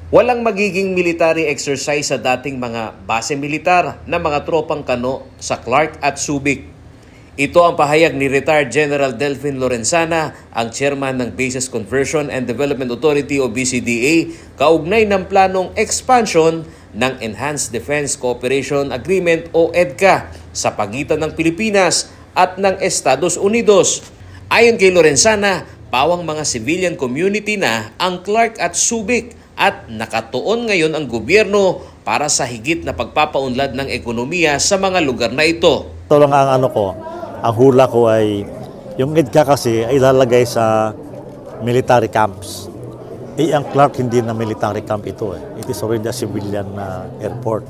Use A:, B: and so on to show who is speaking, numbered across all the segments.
A: Walang magiging military exercise sa dating mga base militar na mga tropang kano sa Clark at Subic. Ito ang pahayag ni retired General Delfin Lorenzana, ang chairman ng Bases Conversion and Development Authority o BCDA, kaugnay ng planong expansion ng Enhanced Defense Cooperation Agreement o EDCA sa pagitan ng Pilipinas at ng Estados Unidos. Ayon kay Lorenzana, pawang mga civilian community na ang Clark at Subic at nakatuon ngayon ang gobyerno para sa higit na pagpapaunlad ng ekonomiya sa mga lugar na ito.
B: Ito lang ang ang hula ko ay yung EDCA kasi ay lalagay sa military camps. Ang Clark hindi na military camp ito. It is already a civilian airport.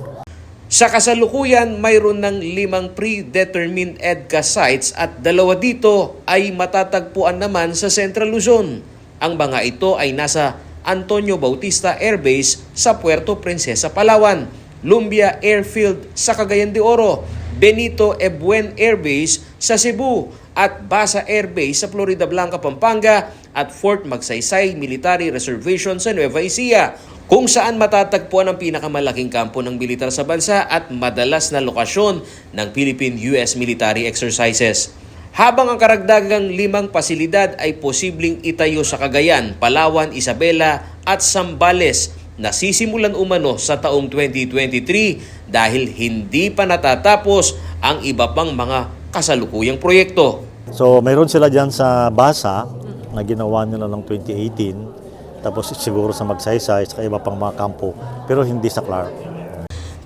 A: Sa kasalukuyan, mayroon ng 5 predetermined EDCA sites at 2 dito ay matatagpuan naman sa Central Luzon. Ang mga ito ay nasa Antonio Bautista Air Base sa Puerto Princesa, Palawan, Lumbia Airfield sa Cagayan de Oro, Benito Ebuen Air Base sa Cebu at Basa Air Base sa Florida Blanca, Pampanga at Fort Magsaysay Military Reservation sa Nueva Ecija, kung saan matatagpuan ang pinakamalaking kampo ng militar sa bansa at madalas na lokasyon ng Philippine-US military exercises. Habang ang karagdagang 5 pasilidad ay posibleng itayo sa Cagayan, Palawan, Isabela at Zambales na sisimulan umano sa taong 2023 dahil hindi pa natatapos ang iba pang mga kasalukuyang proyekto.
B: So mayroon sila dyan sa Basa na ginawa nila ng 2018, tapos siguro sa Magsaysay at iba pang mga kampo, pero hindi sa Clark.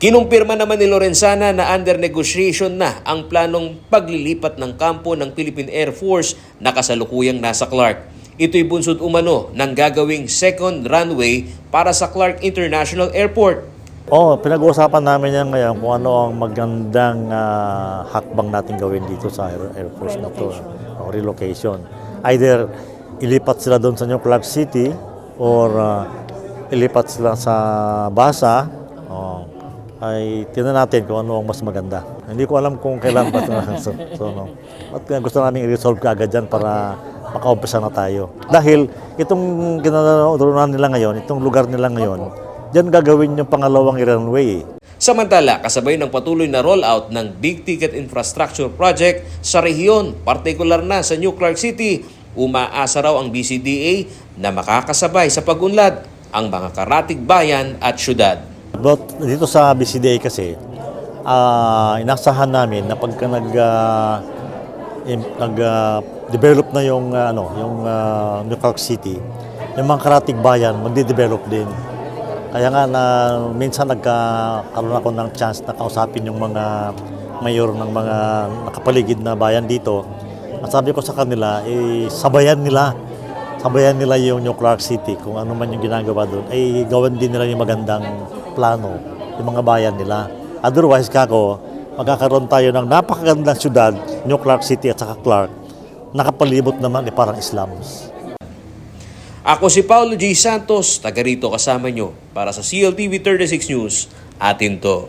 A: Kinumpirma naman ni Lorenzana na under negotiation na ang planong paglilipat ng kampo ng Philippine Air Force na kasalukuyang nasa Clark. Ito'y bunsod umano ng gagawing second runway para sa Clark International Airport.
B: Pinag-uusapan namin yan ngayon kung ano ang magandang hakbang natin gawin dito sa Air Force na to, relocation. Either ilipat sila doon sa New Clark City or ilipat sila sa Basa. Ay tingnan natin kung ano ang mas maganda. Hindi ko alam kung kailan ba ito. At gusto namin i-resolve kaagad dyan para makaumpisa na tayo. Dahil itong ginagawa nila ngayon, itong lugar nila ngayon, dyan gagawin yung pangalawang runway.
A: Samantala, kasabay ng patuloy na rollout ng big ticket infrastructure project sa rehiyon, partikular na sa New Clark City, umaasa raw ang BCDA na makakasabay sa pag-unlad ang mga karatig bayan at syudad.
B: But dito sa BCDA kasi, inasahan namin na pagka nag-develop na yung New Clark City, yung mga karatig bayan magde-develop din. Kaya nga na minsan nagkaroon ako ng chance na kausapin yung mga mayor ng mga nakapaligid na bayan dito. At sabi ko sa kanila, sabayan nila yung New Clark City, kung ano man yung ginagawa doon, ay gawin din nila yung magandang plano, yung mga bayan nila. Otherwise, magkakaroon tayo ng napakagandang syudad, New Clark City at saka Clark, nakapalibot naman parang slums.
A: Ako si Paulo J. Santos, taga rito kasama nyo para sa CLTV 36 News. Atin to.